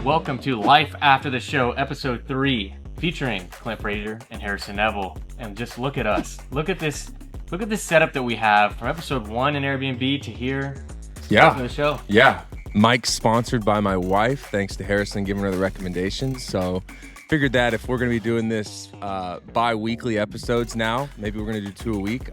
Welcome to Life After the Show, Episode 3, featuring Clint and Harrison Nevel. And just look at us. Look at this setup that we have from Episode 1 in Airbnb to here. Yeah. The show. Yeah. Mike's sponsored by my wife, thanks to Harrison giving her the recommendations. So figured that if we're going to be doing this bi-weekly episodes now, maybe we're going to do 2 a week,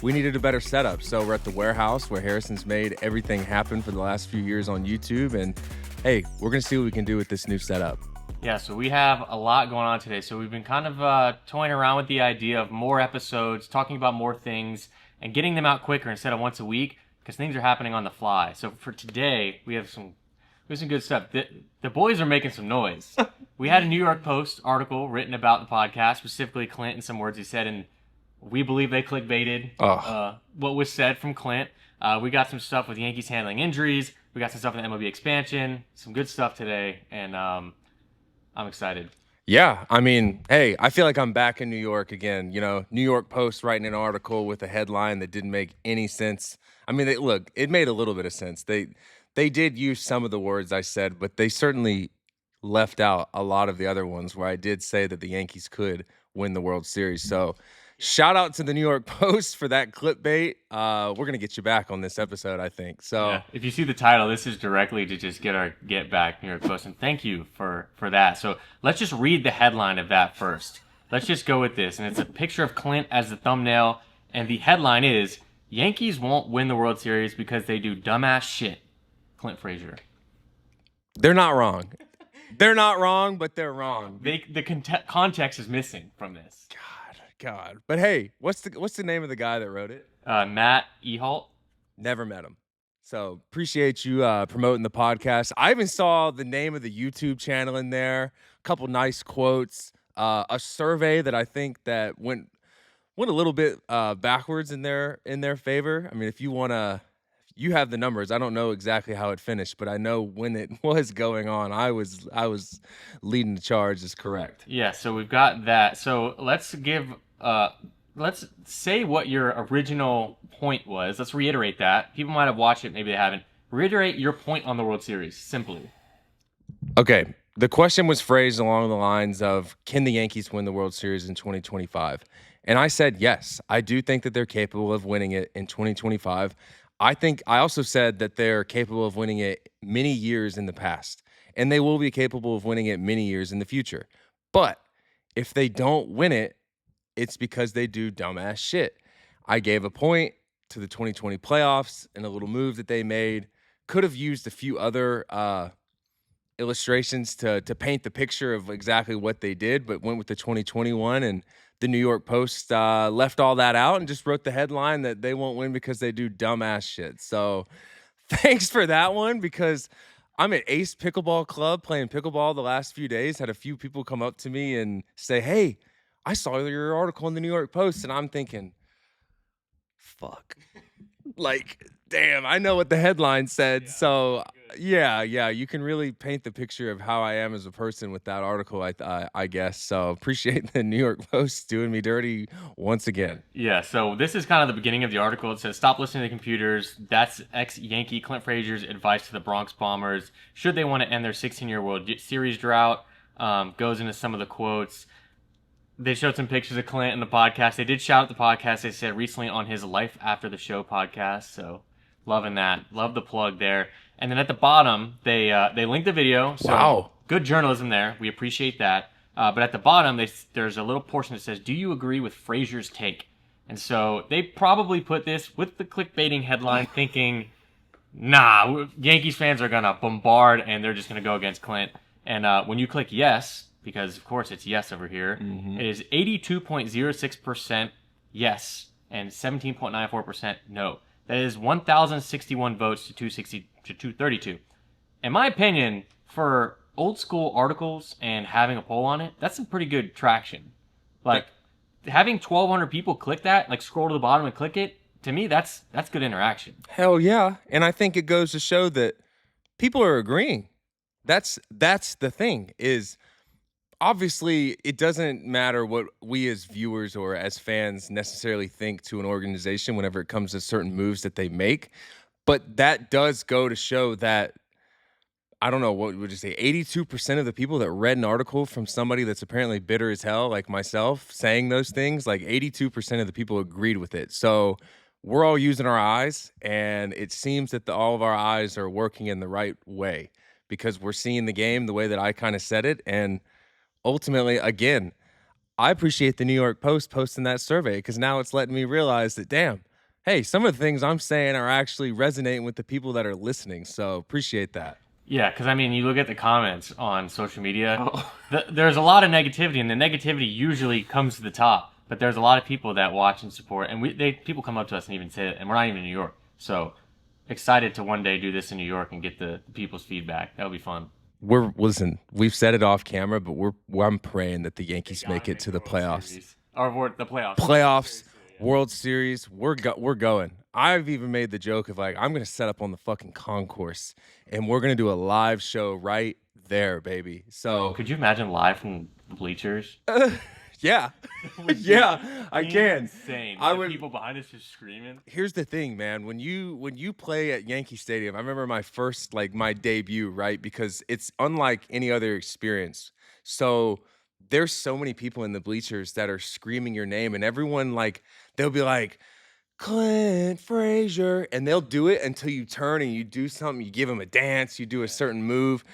we needed a better setup. So we're at the warehouse where Harrison's made everything happen for the last few years on YouTube. And hey, we're going to see what we can do with this new setup. Yeah, so we have a lot going on today. So we've been kind of toying around with the idea of more episodes, talking about more things, and getting them out quicker instead of once a week, because things are happening on the fly. So for today, we have some good stuff. The boys are making some noise. We had a New York Post article written about the podcast, specifically Clint and some words he said, and we believe they clickbaited what was said from Clint. We got some stuff with Yankees handling injuries. We got some stuff in the MLB expansion. Some good stuff today, and I'm excited. Yeah, I mean, hey, I feel like I'm back in New York again. You know, New York Post writing an article with a headline that didn't make any sense. I mean, it made a little bit of sense. They did use some of the words I said, but they certainly left out a lot of the other ones where I did say that the Yankees could win the World Series. So shout out to the New York Post for that clickbait. We're going to get you back on this episode, I think. So yeah, if you see the title, this is directly to just get back New York Post. And thank you for that. So let's just read the headline of that first. Let's just go with this. And it's a picture of Clint as the thumbnail. And the headline is, Yankees won't win the World Series because they do dumbass shit. Clint Frazier. They're not wrong. They're not wrong, but they're wrong. The context is missing from this. God. But hey, what's the name of the guy that wrote it? Matt Ehalt. Never met him. So appreciate you promoting the podcast. I even saw the name of the YouTube channel in there. A couple nice quotes. A survey that I think that went a little bit backwards in their favor. I mean, if you have the numbers. I don't know exactly how it finished, but I know when it was going on, I was leading the charge is correct. Yeah, so we've got that. So let's say what your original point was. Let's reiterate that. People might have watched it, maybe they haven't. Reiterate your point on the World Series, simply. Okay. The question was phrased along the lines of, can the Yankees win the World Series in 2025? And I said, yes, I do think that they're capable of winning it in 2025. I also said that they're capable of winning it many years in the past, and they will be capable of winning it many years in the future. But if they don't win it, it's because they do dumbass shit. I gave a point to the 2020 playoffs and a little move that they made. Could have used a few other illustrations to paint the picture of exactly what they did, but went with the 2021, and the New York Post left all that out and just wrote the headline that they won't win because they do dumbass shit. So thanks for that one, because I'm at Ace Pickleball Club playing pickleball the last few days. Had a few people come up to me and say, hey, I saw your article in the New York Post. And I'm thinking, fuck. Like, damn, I know what the headline said. Yeah, so yeah, you can really paint the picture of how I am as a person with that article, I guess. So appreciate the New York Post doing me dirty once again. Yeah, so this is kind of the beginning of the article. It says, stop listening to computers. That's ex-Yankee Clint Frazier's advice to the Bronx Bombers. Should they want to end their 16-year World Series drought? Goes into some of the quotes. They showed some pictures of Clint in the podcast. They did shout out the podcast, they said, recently on his Life After the Show podcast. So loving that. Love the plug there. And then at the bottom, they linked the video. So wow. Good journalism there. We appreciate that. But at the bottom, there's a little portion that says, do you agree with Frazier's take? And so they probably put this with the clickbaiting headline thinking, nah, Yankees fans are going to bombard and they're just going to go against Clint. And when you click yes, because of course it's yes over here, It is 82.06% yes and 17.94% no. That is 1,061 votes to 232. In my opinion, for old school articles and having a poll on it, that's some pretty good traction. Like, having 1,200 people click that, like scroll to the bottom and click it, to me, that's good interaction. Hell yeah. And I think it goes to show that people are agreeing. That's the thing, is obviously it doesn't matter what we as viewers or as fans necessarily think to an organization whenever it comes to certain moves that they make. But that does go to show that I don't know, what would you say, 82% of the people that read an article from somebody that's apparently bitter as hell, like myself, saying those things, like 82% of the people agreed with it. So we're all using our eyes, and it seems that all of our eyes are working in the right way because we're seeing the game the way that I kind of said it. And ultimately, again, I appreciate the New York Post posting that survey because now it's letting me realize that, damn, hey, some of the things I'm saying are actually resonating with the people that are listening. So appreciate that. Yeah, because I mean, you look at the comments on social media. Oh. There's a lot of negativity, and the negativity usually comes to the top. But there's a lot of people that watch and support, and people come up to us and even say it, and we're not even in New York. So excited to one day do this in New York and get the people's feedback. That'll be fun. Listen, we've said it off camera, but I'm praying that the Yankees make it to the playoffs. Or the playoffs. Playoffs, World Series, we're going. I've even made the joke of like, I'm gonna set up on the fucking concourse and we're gonna do a live show right there, baby. So Could you imagine live from the bleachers? yeah. Yeah, I can. Insane. I The would- people behind us just screaming. Here's the thing, man. When you play at Yankee Stadium, I remember my debut, right? Because it's unlike any other experience. So there's so many people in the bleachers that are screaming your name, and everyone like they'll be like, Clint Frazier, and they'll do it until you turn and you do something. You give them a dance, you do a certain move.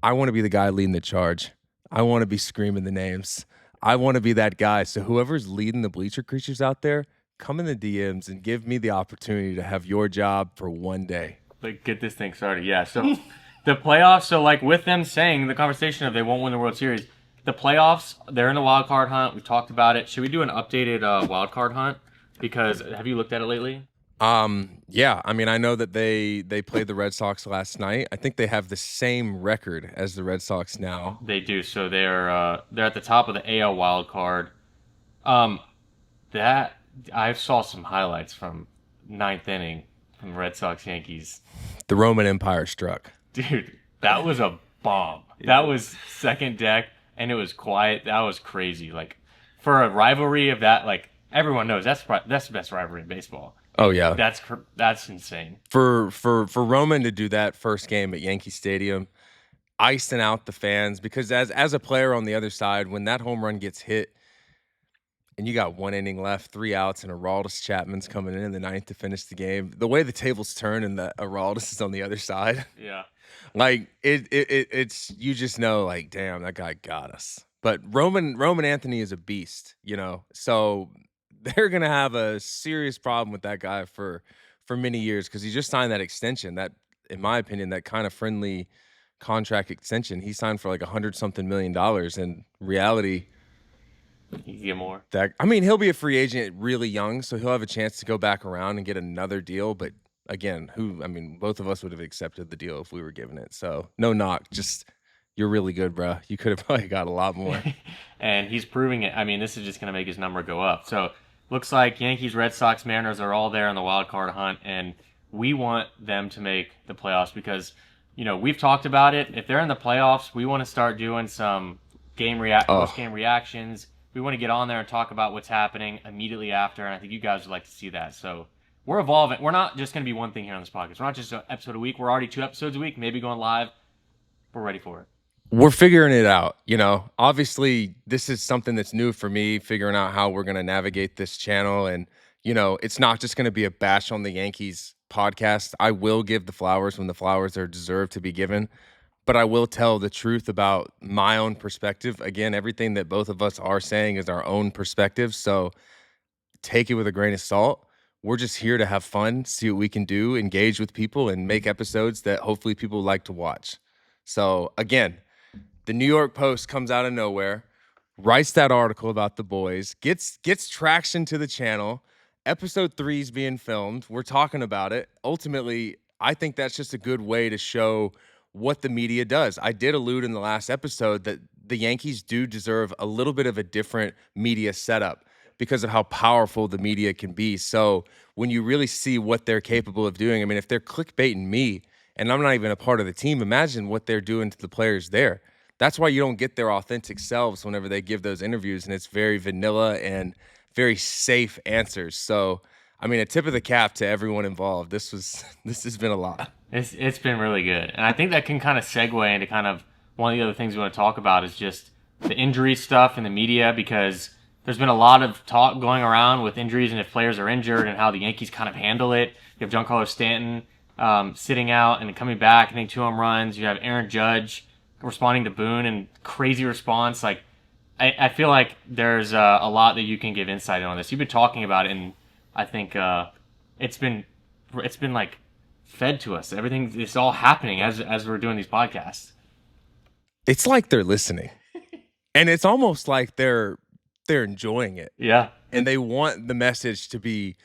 I want to be the guy leading the charge. I want to be screaming the names. I want to be that guy. So whoever's leading the bleacher creatures out there, come in the DMs and give me the opportunity to have your job for one day. Like, get this thing started. Yeah. So the playoffs. So like with them saying the conversation of they won't win the World Series, the playoffs. They're in the wild card hunt. We talked about it. Should we do an updated wild card hunt? Because have you looked at it lately? Yeah. I mean, I know that they played the Red Sox last night. I think they have the same record as the Red Sox now. They do. So they're at the top of the AL wild card. That I saw some highlights from ninth inning from Red Sox Yankees. The Roman Empire struck. Dude, that was a bomb. That was second deck, and it was quiet. That was crazy. Like for a rivalry of that, like everyone knows that's the best rivalry in baseball. Oh yeah, That's insane. For Roman to do that first game at Yankee Stadium, icing out the fans, because as a player on the other side, when that home run gets hit and you got one inning left, 3 outs, and Aroldis Chapman's coming in the ninth to finish the game, the way the tables turn and the Aroldis is on the other side, Yeah. like it's you just know, like, damn, that guy got us. But Roman Anthony is a beast, so they're gonna have a serious problem with that guy for many years because he just signed that extension. That, in my opinion, that kind of friendly contract extension. He signed for like $100-something million. In reality, You can get more. he'll be a free agent really young, so he'll have a chance to go back around and get another deal. But again, both of us would have accepted the deal if we were given it. So no knock, just you're really good, bro. You could have probably got a lot more. And he's proving it. I mean, this is just going to make his number go up. So looks like Yankees, Red Sox, Mariners are all there in the wild card hunt, and we want them to make the playoffs because, we've talked about it. If they're in the playoffs, we want to start doing some post-game reactions. We want to get on there and talk about what's happening immediately after, and I think you guys would like to see that. So we're evolving. We're not just going to be one thing here on this podcast. We're not just an episode a week. We're already 2 episodes a week, maybe going live. We're ready for it. We're figuring it out, Obviously, this is something that's new for me, figuring out how we're going to navigate this channel. And, it's not just going to be a bash on the Yankees podcast. I will give the flowers when the flowers are deserved to be given. But I will tell the truth about my own perspective. Again, everything that both of us are saying is our own perspective. So take it with a grain of salt. We're just here to have fun, see what we can do, engage with people, and make episodes that hopefully people like to watch. So again, the New York Post comes out of nowhere, writes that article about the boys, gets traction to the channel. Episode 3 is being filmed. We're talking about it. Ultimately, I think that's just a good way to show what the media does. I did allude in the last episode that the Yankees do deserve a little bit of a different media setup because of how powerful the media can be. So when you really see what they're capable of doing, if they're clickbaiting me and I'm not even a part of the team, imagine what they're doing to the players there. That's why you don't get their authentic selves whenever they give those interviews, and it's very vanilla and very safe answers. So, a tip of the cap to everyone involved. This has been a lot. It's been really good, and I think that can kind of segue into kind of one of the other things we want to talk about is just the injury stuff in the media, because there's been a lot of talk going around with injuries and if players are injured and how the Yankees kind of handle it. You have Giancarlo Stanton sitting out and then coming back, I think 2 home runs. You have Aaron Judge responding to Boone and crazy response. Like I feel like there's a lot that you can give insight on this. You've been talking about it, and I think it's been it's been like fed to us. Everything is all happening as we're doing these podcasts. It's like they're listening, and it's almost like they're enjoying it, Yeah. and they want the message to be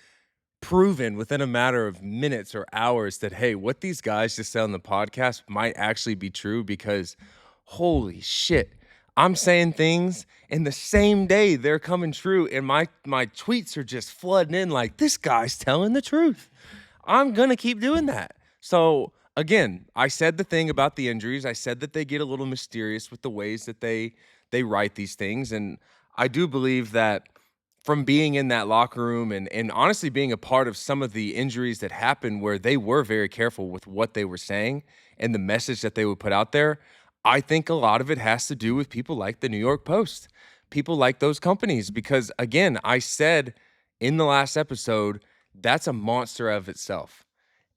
proven within a matter of minutes or hours that, hey, what these guys just said on the podcast might actually be true, because holy shit, I'm saying things in the same day they're coming true, and my tweets are just flooding in like, this guy's telling the truth. I'm gonna keep doing that. So again, I said the thing about the injuries. I said that they get a little mysterious with the ways that they write these things. And I do believe that from being in that locker room and honestly being a part of some of the injuries that happened where they were very careful with what they were saying and the message that they would put out there, I think a lot of it has to do with people like the New York Post, people like those companies. Because again, I said in the last episode, that's a monster of itself.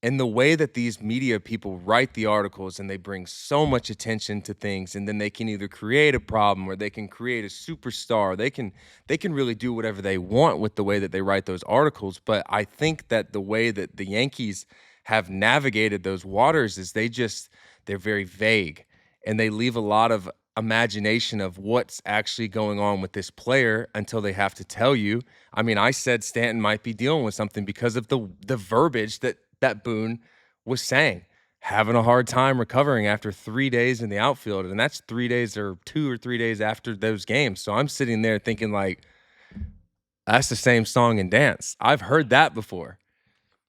And the way that these media people write the articles and they bring so much attention to things, and then they can either create a problem or they can create a superstar. They can really do whatever they want with the way that they write those articles. But I think that the way that the Yankees have navigated those waters is they're very vague, and they leave a lot of imagination of what's actually going on with this player until they have to tell you. I mean, I said Stanton might be dealing with something because of the verbiage that Boone was saying, having a hard time recovering after 3 days in the outfield, and that's 3 days or 2 or 3 days after those games. So I'm sitting there thinking like, that's the same song and dance. I've heard that before.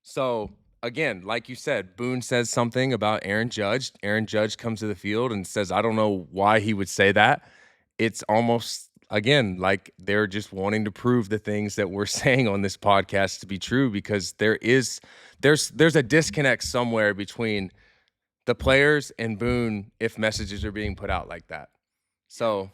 So again, like you said, Boone says something about Aaron Judge. Aaron Judge comes to the field and says, I don't know why he would say that. It's almost, again, like they're just wanting to prove the things that we're saying on this podcast to be true, because there's a disconnect somewhere between the players and Boone if messages are being put out like that. So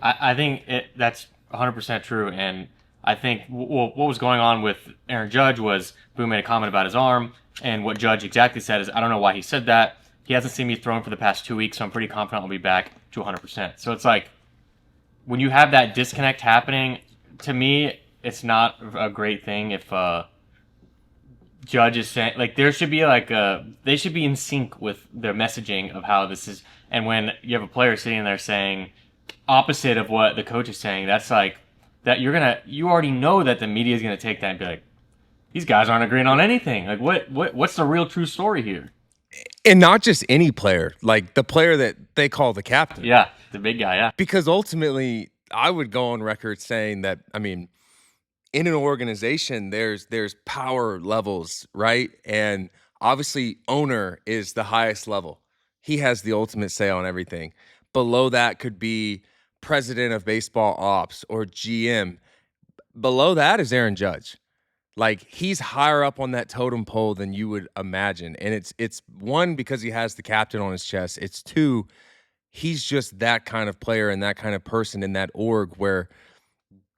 I think that's 100% true. And I think what was going on with Aaron Judge was Boone made a comment about his arm. And what Judge exactly said is, I don't know why he said that. He hasn't seen me thrown for the past 2 weeks, so I'm pretty confident I'll be back to 100%. So it's like, when you have that disconnect happening, to me, it's not a great thing if Judge is saying, like, there should be like they should be in sync with their messaging of how this is. And when you have a player sitting there saying opposite of what the coach is saying, that's like that you already know that the media is gonna take that and be like, these guys aren't agreeing on anything. Like, what's the real true story here? and not just any player, like the player that they call the captain. Yeah, the big guy. Yeah, Because ultimately, I would go on record saying that, I mean, in an organization, there's power levels, right? And obviously, owner is the highest level. He has the ultimate say on everything. Below that could be president of baseball ops or GM. Below that is Aaron Judge. Like, he's higher up on that totem pole than you would imagine. And it's one, because he has the captain on his chest. It's two, he's just that kind of player and that kind of person in that org where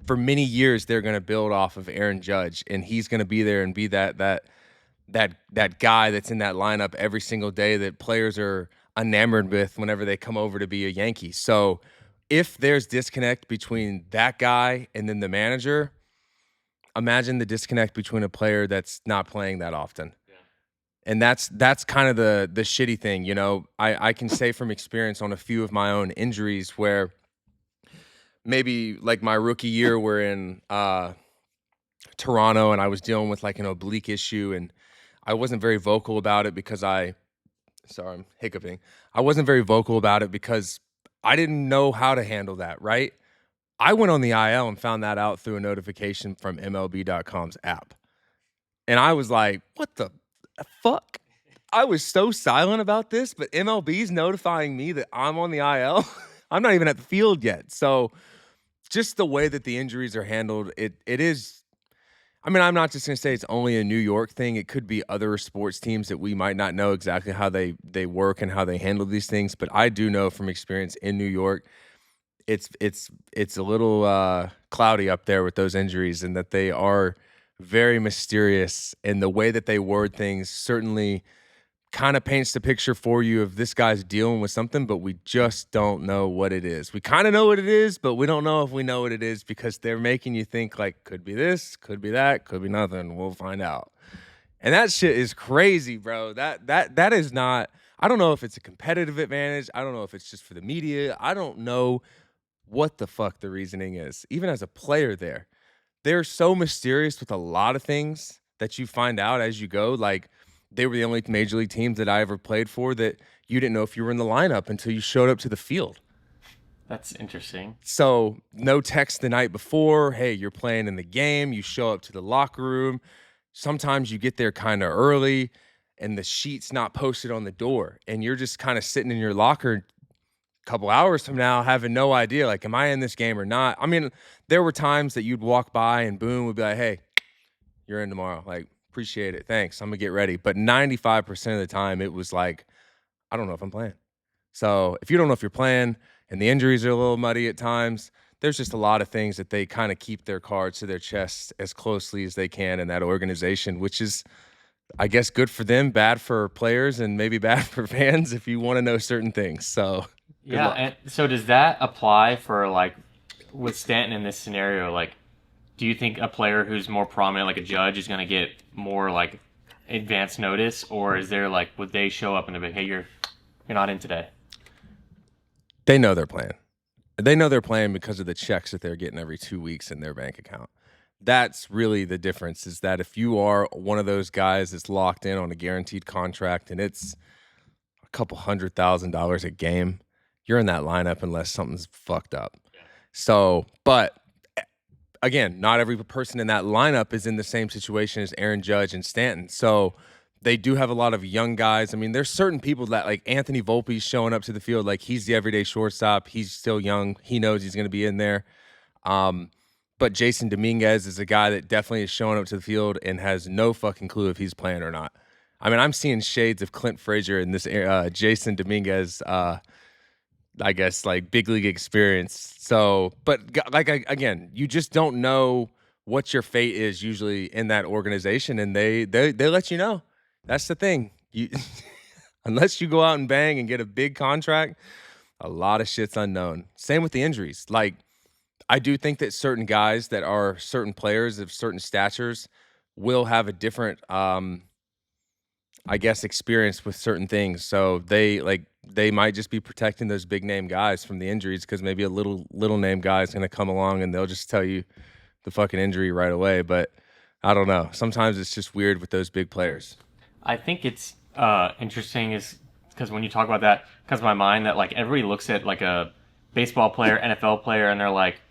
for many years they're going to build off of Aaron Judge, and he's going to be there and be that guy that's in that lineup every single day that players are enamored with whenever they come over to be a Yankee. So if there's disconnect between that guy and then the manager, imagine the disconnect between a player that's not playing that often. And that's kind of the shitty thing, you know. I can say from experience on a few of my own injuries where maybe like my rookie year we're in Toronto and I was dealing with like an oblique issue, and I wasn't very vocal about it because sorry, I'm hiccuping. I wasn't very vocal about it because I didn't know how to handle that, right? I went on the IL and found that out through a notification from MLB.com's app. And I was like, what the fuck? I was so silent about this, but MLB's notifying me that I'm on the IL. I'm not even at the field yet. So just the way that the injuries are handled, it is, I mean, I'm not just gonna say it's only a New York thing. It could be other sports teams that we might not know exactly how they work and how they handle these things. But I do know from experience in New York, it's a little cloudy up there with those injuries, and that they are very mysterious. And the way that they word things certainly kind of paints the picture for you of this guy's dealing with something, but we just don't know what it is. We kind of know what it is, but we don't know if we know what it is because they're making you think like could be this, could be that, could be nothing. We'll find out. And that shit is crazy, bro. That is not. I don't know if it's a competitive advantage. I don't know if it's just for the media. I don't know what the fuck the reasoning is. Even as a player there, they're so mysterious with a lot of things that you find out as you go. Like, they were the only major league teams that I ever played for that you didn't know if you were in the lineup until you showed up to the field. That's interesting. So no text the night before. Hey, you're playing in the game. You show up to the locker room. Sometimes you get there kind of early and the sheet's not posted on the door. And you're just kind of sitting in your locker a couple hours from now having no idea, like, am I in this game or not? I mean, there were times that you'd walk by and boom, would be like, hey, you're in tomorrow. Like, appreciate it. Thanks. I'm going to get ready. But 95% of the time, it was like, I don't know if I'm playing. So if you don't know if you're playing and the injuries are a little muddy at times, there's just a lot of things that they kind of keep their cards to their chest as closely as they can in that organization, which is, I guess, good for them, bad for players, and maybe bad for fans if you want to know certain things. So Yeah, and so does that apply for like with Stanton in this scenario? Like, do you think a player who's more prominent, like a Judge, is going to get more like advance notice, or is there like would they show up and they're like, hey, you're not in today? they know they're playing. They know they're playing because of the checks that they're getting every 2 weeks in their bank account. That's really the difference, is that if you are one of those guys that's locked in on a guaranteed contract and it's a couple $100,000 a game, you're in that lineup unless something's fucked up. So, but again, not every person in that lineup is in the same situation as Aaron Judge and Stanton. So they do have a lot of young guys. I mean, there's certain people that, like Anthony Volpe's showing up to the field like he's the everyday shortstop. He's still young. He knows he's going to be in there. But Jason Dominguez is a guy that definitely is showing up to the field and has no fucking clue if he's playing or not. I mean, I'm seeing shades of Clint Frazier in this Jason Dominguez I guess, like big league experience. So, but again, you just don't know what your fate is usually in that organization, and they let you know. That's the thing. You unless you go out and bang and get a big contract, a lot of shit's unknown. Same with the injuries. Like, I do think that certain guys that are certain players of certain statures will have a different I guess, experience with certain things. So they might just be protecting those big name guys from the injuries because maybe a little name guy is going to come along and they'll just tell you the fucking injury right away. But I don't know. Sometimes it's just weird with those big players. I think it's interesting is because when you talk about that, comes to my mind that like everybody looks at like a baseball player, NFL player, and they're like,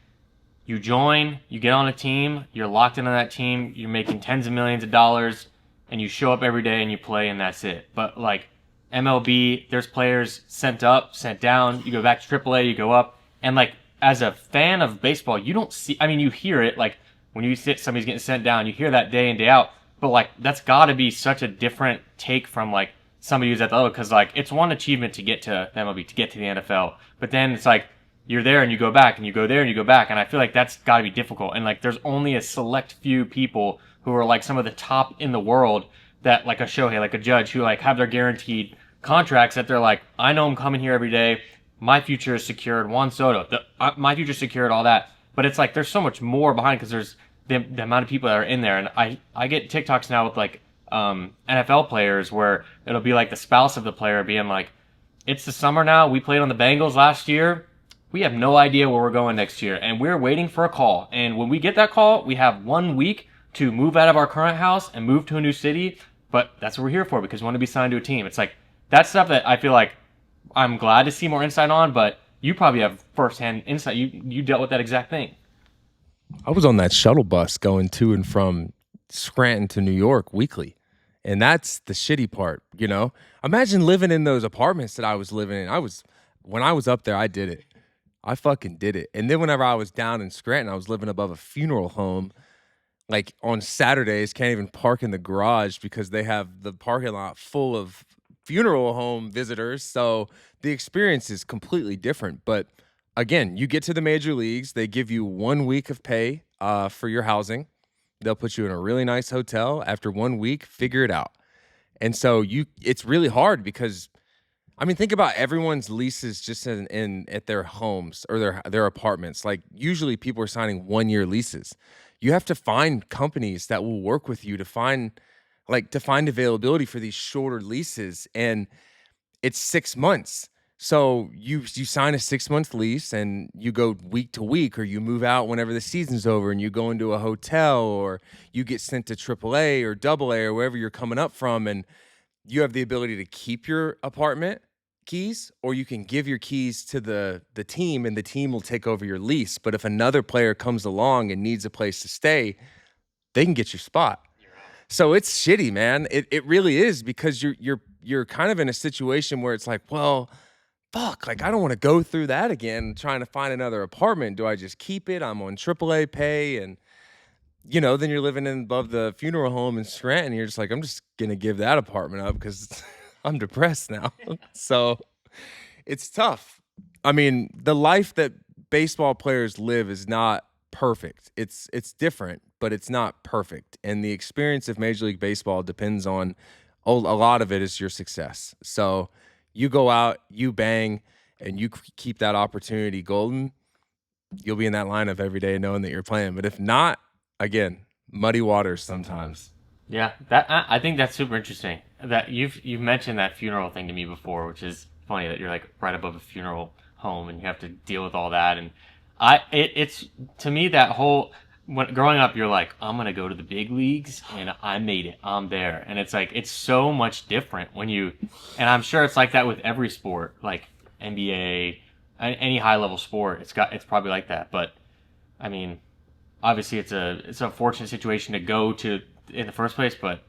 you join, you get on a team, you're locked into that team, you're making tens of millions of dollars, and you show up every day and you play and that's it. But like MLB, there's players sent up, sent down, you go back to AAA, you go up, and like as a fan of baseball, you don't see, I mean, you hear it like when you see somebody's getting sent down, you hear that day in, day out, but like that's gotta be such a different take from like somebody who's at the level, because like it's one achievement to get to the MLB, to get to the NFL, but then it's like you're there and you go back and you go there and you go back, and I feel like that's got to be difficult. And like there's only a select few people who are like some of the top in the world that like a Shohei, like a Judge, who like have their guaranteed contracts that they're like, I know I'm coming here every day, my future is secured. Juan Soto, my future is secured, all that. But it's like there's so much more behind because there's the amount of people that are in there, and I get TikToks now with like NFL players where it'll be like the spouse of the player being like, it's the summer now, we played on the Bengals last year. We have no idea where we're going next year, and we're waiting for a call. And when we get that call, we have 1 week to move out of our current house and move to a new city. But that's what we're here for, because we want to be signed to a team. It's like that's stuff that I feel like I'm glad to see more insight on, but you probably have firsthand insight. You dealt with that exact thing. I was on that shuttle bus going to and from Scranton to New York weekly. And that's the shitty part, you know? Imagine living in those apartments that I was living in. When I was up there, I did it. I fucking did it. And then whenever I was down in Scranton, I was living above a funeral home like on Saturdays can't even park in the garage because they have the parking lot full of funeral home visitors. So the experience is completely different. But again, you get to the major leagues, they give you 1 week of pay for your housing. They'll put you in a really nice hotel. After 1 week, figure it out. And so it's really hard because I mean, think about everyone's leases just in at their homes or their apartments. Like usually people are signing 1 year leases. You have to find companies that will work with you to find availability for these shorter leases. And it's 6 months. So you sign a 6 month lease and you go week to week, or you move out whenever the season's over and you go into a hotel, or you get sent to AAA or AA or wherever you're coming up from, and you have the ability to keep your apartment keys, or you can give your keys to the team and the team will take over your lease. But if another player comes along and needs a place to stay, they can get your spot. So it's shitty, man. It really is, because you're kind of in a situation where it's like, well, fuck, like I don't want to go through that again trying to find another apartment. Do I just keep it? I'm on AAA pay, and then you're living in above the funeral home in Scranton. You're just like, I'm just gonna give that apartment up because I'm depressed now. So it's tough. I mean, the life that baseball players live is not perfect. It's different, but it's not perfect. And the experience of Major League Baseball depends on a lot of it is your success. So you go out, you bang, and you keep that opportunity golden. You'll be in that lineup every day knowing that you're playing. But if not, again, muddy waters sometimes. Yeah, that I think that's super interesting. That you've mentioned that funeral thing to me before, which is funny that you're like right above a funeral home and you have to deal with all that. And it's to me that whole when growing up, you're like, I'm gonna go to the big leagues and I made it, I'm there, and it's like it's so much different when you, and I'm sure it's like that with every sport, like NBA, any high level sport. It's probably like that, but I mean, obviously it's a fortunate situation to go to in the first place, but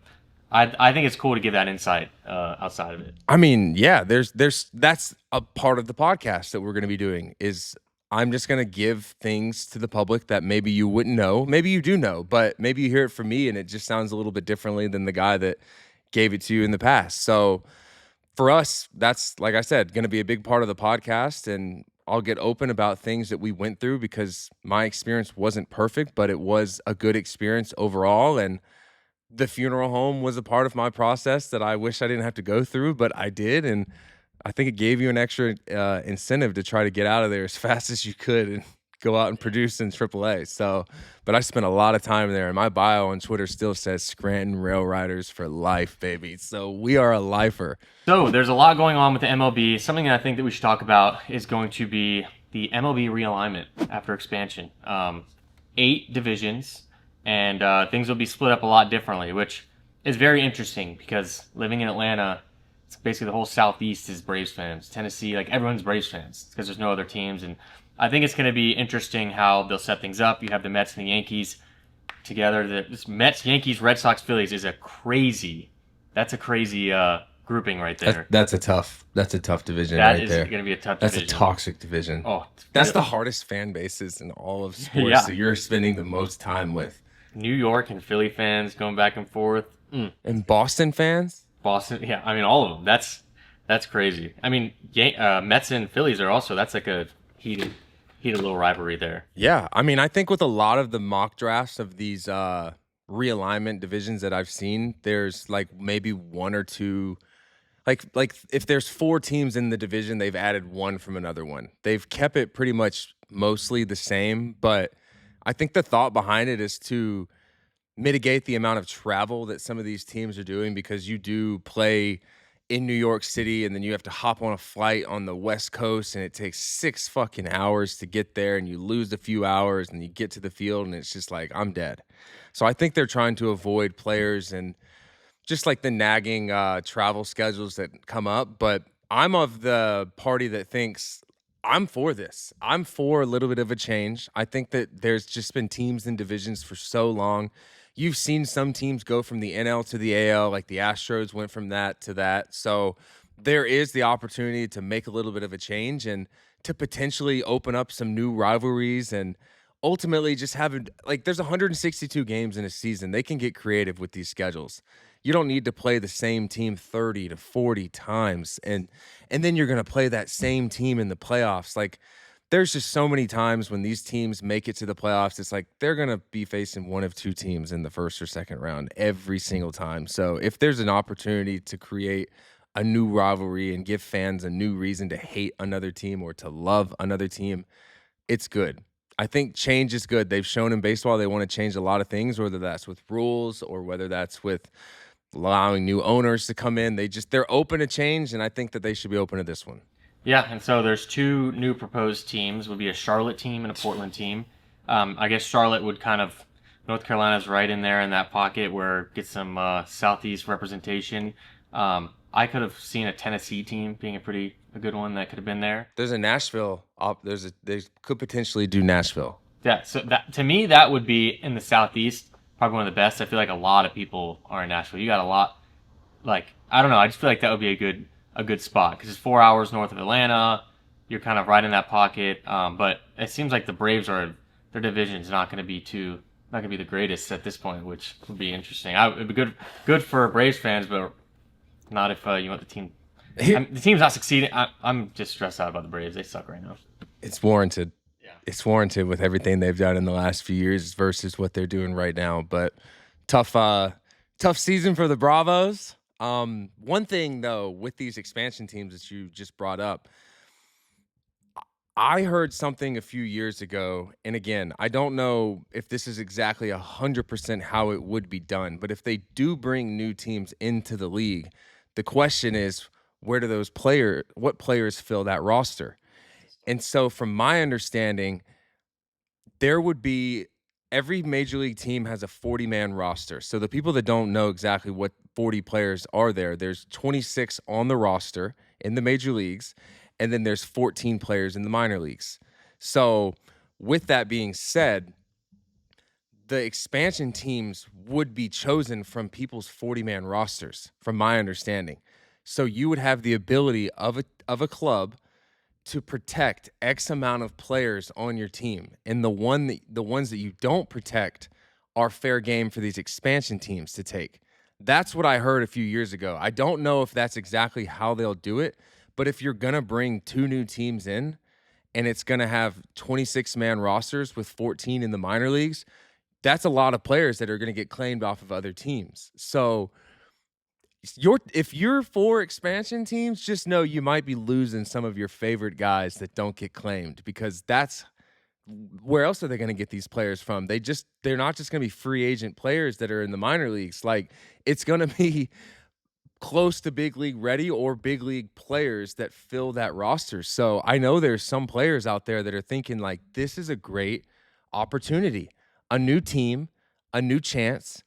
I think it's cool to give that insight outside of it. I mean, yeah, there's that's a part of the podcast that we're going to be doing is I'm just going to give things to the public that maybe you wouldn't know, maybe you do know, but maybe you hear it from me and it just sounds a little bit differently than the guy that gave it to you in the past. So for us, that's, like I said, going to be a big part of the podcast, and I'll get open about things that we went through because my experience wasn't perfect, but it was a good experience overall. And the funeral home was a part of my process that I wish I didn't have to go through, but I did. And I think it gave you an extra incentive to try to get out of there as fast as you could and go out and produce in AAA. So, but I spent a lot of time there, and my bio on Twitter still says Scranton Rail Riders for life, baby. So we are a lifer. So there's a lot going on with the MLB. Something that I think that we should talk about is going to be the MLB realignment after expansion. 8 divisions, and things will be split up a lot differently, which is very interesting because living in Atlanta, it's basically the whole Southeast is Braves fans. Tennessee, like everyone's Braves fans because there's no other teams. And I think it's going to be interesting how they'll set things up. You have the Mets and the Yankees together. This Mets, Yankees, Red Sox, Phillies is a crazy grouping right there. That's a tough division That right is there. going to be a tough That's division. a toxic division. Oh, That's the hardest fan bases in all of sports Yeah. that you're spending the most time with. New York and Philly fans going back and forth. And Boston fans? Boston, yeah, I mean all of them. That's crazy. I mean, Mets and Phillies are also, that's like a heated little rivalry there. Yeah, I mean, I think with a lot of the mock drafts of these realignment divisions that I've seen, there's like maybe one or two, like if there's 4 teams in the division, they've added one from another one. They've kept it pretty much mostly the same, but I think the thought behind it is to mitigate the amount of travel that some of these teams are doing, because you do play in New York City and then you have to hop on a flight on the West Coast and it takes 6 fucking hours to get there, and you lose a few hours and you get to the field and it's just like, I'm dead. So I think they're trying to avoid players and just like the nagging travel schedules that come up. But I'm of the party that thinks I'm for this. I'm for a little bit of a change. I think that there's just been teams and divisions for so long. You've seen some teams go from the NL to the AL, like the Astros went from that to that. So there is the opportunity to make a little bit of a change and to potentially open up some new rivalries and ultimately just having like there's 162 games in a season. They can get creative with these schedules. You don't need to play the same team 30 to 40 times and then you're going to play that same team in the playoffs. Like there's just so many times when these teams make it to the playoffs, it's like they're going to be facing one of two teams in the first or second round every single time. So if there's an opportunity to create a new rivalry and give fans a new reason to hate another team or to love another team, it's good. I think change is good. They've shown in baseball they want to change a lot of things, whether that's with rules or whether that's with allowing new owners to come in. They're open to change, and I think that they should be open to this one. Yeah, and so there's two new proposed teams. Would be a Charlotte team and a Portland team. I guess Charlotte would kind of North Carolina's right in there in that pocket where it gets some Southeast representation. I could have seen a Tennessee team being a good one that could have been there. There's a Nashville. They could potentially do Nashville. Yeah, so that to me that would be in the Southeast, probably one of the best. I feel like a lot of people are in Nashville. You got a lot, like I don't know. I just feel like that would be a good spot because it's 4 hours north of Atlanta. You're kind of right in that pocket. But it seems like the Braves their division's not going to be the greatest at this point, which would be interesting. It'd be good for Braves fans, but not if you want the team. The team's not succeeding. I'm just stressed out about the Braves. They suck right now. It's warranted. Yeah. It's warranted with everything they've done in the last few years versus what they're doing right now. But tough season for the Bravos. One thing though, with these expansion teams that you just brought up, I heard something a few years ago, and again, I don't know if this is exactly 100% how it would be done, but if they do bring new teams into the league, the question is, what players fill that roster? And so from my understanding, there would be every major league team has a 40-man roster. So the people that don't know exactly what 40 players are there's 26 on the roster in the major leagues, and then there's 14 players in the minor leagues. So with that being said, the expansion teams would be chosen from people's 40-man rosters, from my understanding. So you would have the ability of a club to protect X amount of players on your team. And the ones that you don't protect are fair game for these expansion teams to take. That's what I heard a few years ago. I don't know if that's exactly how they'll do it, but if you're going to bring two new teams in and it's going to have 26-man rosters with 14 in the minor leagues, that's a lot of players that are going to get claimed off of other teams. So if you're for expansion teams, just know you might be losing some of your favorite guys that don't get claimed, because that's where else are they going to get these players from? They're not just going to be free agent players that are in the minor leagues. Like, it's going to be close to big league ready or big league players that fill that roster. So I know there's some players out there that are thinking like, this is a great opportunity, a new team, a new chance,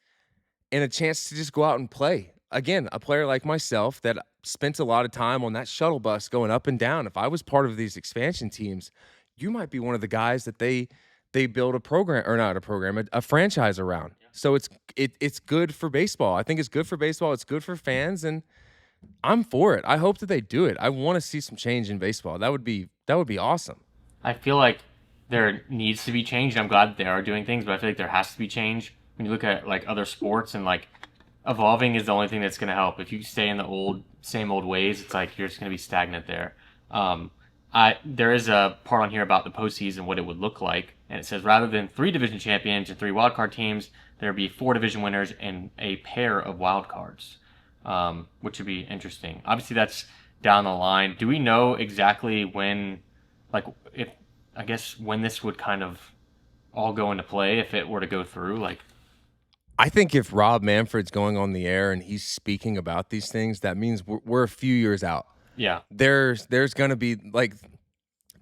and a chance to just go out and play. Again, a player like myself that spent a lot of time on that shuttle bus going up and down. If I was part of these expansion teams, you might be one of the guys that they build a program, or not a program, a franchise around. So it's good for baseball. I think it's good for baseball. It's good for fans, and I'm for it. I hope that they do it. I want to see some change in baseball. That would be awesome. I feel like there needs to be change, and I'm glad that they are doing things, but I feel like there has to be change. When you look at like other sports, and like evolving is the only thing that's going to help. If you stay in the same old ways, it's like you're just going to be stagnant there. There is a part on here about the postseason, what it would look like, and it says rather than 3 division champions and 3 wildcard teams, there would be 4 division winners and a pair of wild cards, which would be interesting. Obviously, that's down the line. Do we know exactly when, when this would kind of all go into play if it were to go through? Like, I think if Rob Manfred's going on the air and he's speaking about these things, that means we're a few years out. Yeah. There's going to be, like,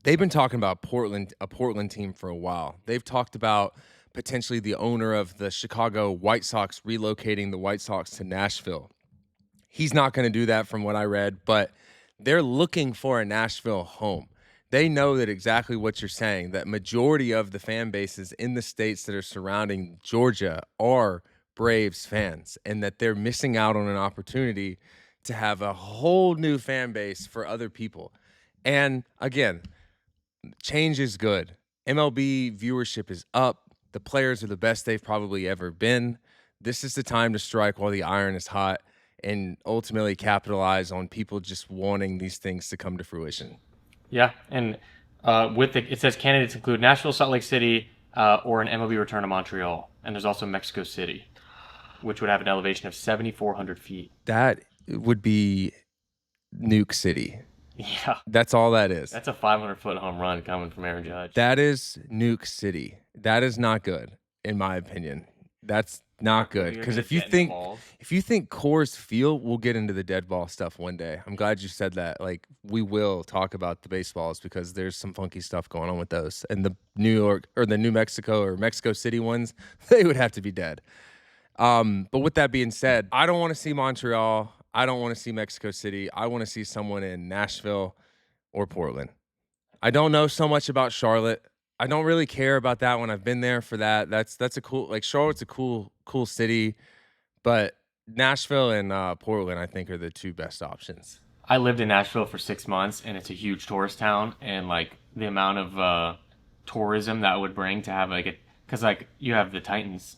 they've been talking about a Portland team for a while. They've talked about potentially the owner of the Chicago White Sox relocating the White Sox to Nashville. He's not going to do that from what I read, but they're looking for a Nashville home. They know that exactly what you're saying, that majority of the fan bases in the states that are surrounding Georgia are Braves fans, and that they're missing out on an opportunity to have a whole new fan base for other people. And again, change is good. MLB viewership is up. The players are the best they've probably ever been. This is the time to strike while the iron is hot and ultimately capitalize on people just wanting these things to come to fruition. Yeah, and it says candidates include Nashville, Salt Lake City, or an MLB return to Montreal, and there's also Mexico City, which would have an elevation of 7,400 feet. That would be Nuke City. Yeah, That's all that is. that's a 500-foot home run coming from Aaron Judge. That is Nuke City. That is not good, in my opinion. That's not good. Because if you think Coors Field, we'll get into the dead ball stuff one day. I'm glad you said that. Like, we will talk about the baseballs because there's some funky stuff going on with those. And the New York or the New Mexico or Mexico City ones, they would have to be dead. But with that being said, I don't want to see Montreal. I don't want to see Mexico City. I want to see someone in Nashville or Portland. I don't know so much about Charlotte. I don't really care about that one. I've been there for that. That's a cool, like, Charlotte's a cool city, but Nashville and Portland, I think, are the two best options. I lived in Nashville for 6 months, and it's a huge tourist town, and like the amount of tourism that would bring to have because like you have the Titans,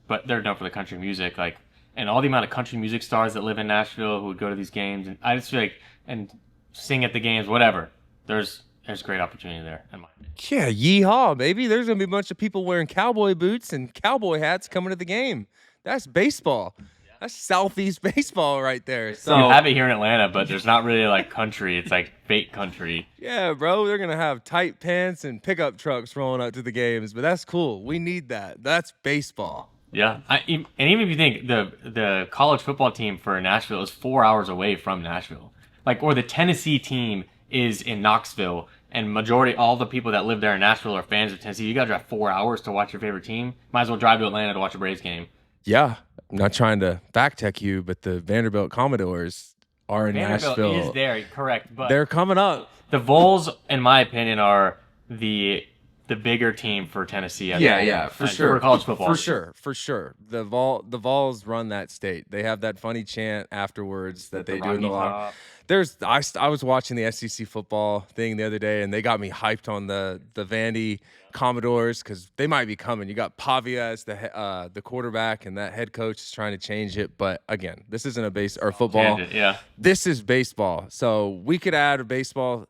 but they're known for the country music, like, and all the amount of country music stars that live in Nashville who would go to these games, and I just feel like and sing at the games, whatever. There's great opportunity there, in my opinion. Yeah, yeehaw, baby. There's going to be a bunch of people wearing cowboy boots and cowboy hats coming to the game. That's baseball. That's Southeast baseball right there. So you have it here in Atlanta, but there's not really like country. It's like fake country. Yeah, bro. They're going to have tight pants and pickup trucks rolling up to the games, but that's cool. We need that. That's baseball. Yeah. And even if you think the college football team for Nashville is 4 hours away from Nashville, like, or the Tennessee team is in Knoxville, and all the people that live there in Nashville are fans of Tennessee. You got to drive 4 hours to watch your favorite team. Might as well drive to Atlanta to watch a Braves game. Yeah, I'm not trying to fact check you, but the Vanderbilt Commodores are in Nashville. Vanderbilt is there, correct? But they're coming up. The Vols, in my opinion, are the bigger team for Tennessee. Yeah, for sure. For college football, for sure. The Vols run that state. They have that funny chant afterwards that they do in the locker. I was watching the SEC football thing the other day, and they got me hyped on the Vandy Commodores because they might be coming. You got Pavia as the quarterback, and that head coach is trying to change it. But again, this isn't a football. Yeah, this is baseball. So we could add a baseball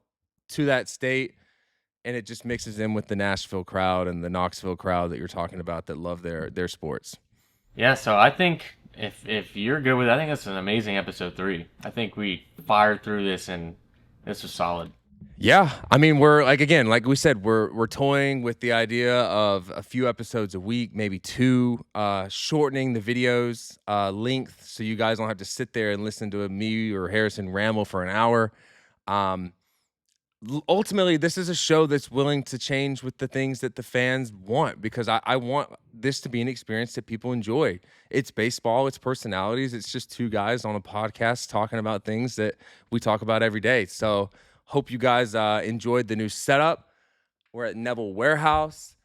to that state, and it just mixes in with the Nashville crowd and the Knoxville crowd that you're talking about that love their sports. Yeah, so I think if you're good with it, I think that's an amazing episode 3. I think we fired through this, and this was solid. Yeah, I mean, we're like we said, we're toying with the idea of a few episodes a week, maybe 2, shortening the videos length so you guys don't have to sit there and listen to me or Harrison ramble for an hour. Ultimately, this is a show that's willing to change with the things that the fans want, because I want this to be an experience that people enjoy. It's baseball, it's personalities, it's just 2 guys on a podcast talking about things that we talk about every day. So hope you guys enjoyed the new setup. We're at Nevel Warehouse.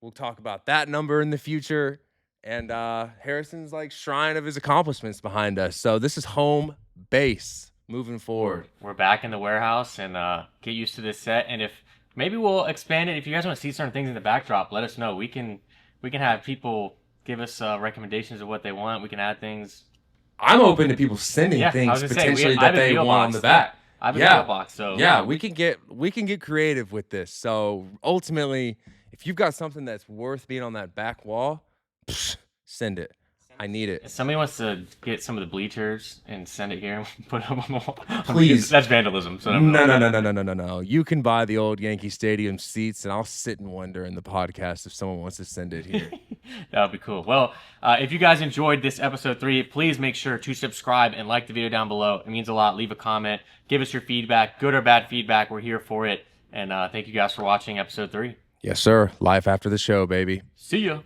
We'll talk about that number in the future. And Harrison's like shrine of his accomplishments behind us. So this is home base. Moving forward, we're back in the warehouse, and get used to this set. And if maybe we'll expand it. If you guys want to see certain things in the backdrop, let us know. We can have people give us recommendations of what they want. We can add things. I'm open to people sending things potentially that they want on the back. I have a PO box, so yeah, we can get creative with this. So ultimately, if you've got something that's worth being on that back wall, send it. I need it. If somebody wants to get some of the bleachers and send it here and put it up on the wall, please. That's vandalism. So No. You can buy the old Yankee Stadium seats, and I'll sit in one during the podcast if someone wants to send it here. That would be cool. Well, if you guys enjoyed this episode 3, please make sure to subscribe and like the video down below. It means a lot. Leave a comment. Give us your feedback, good or bad feedback. We're here for it. And thank you guys for watching episode 3. Yes, sir. Life after the show, baby. See ya.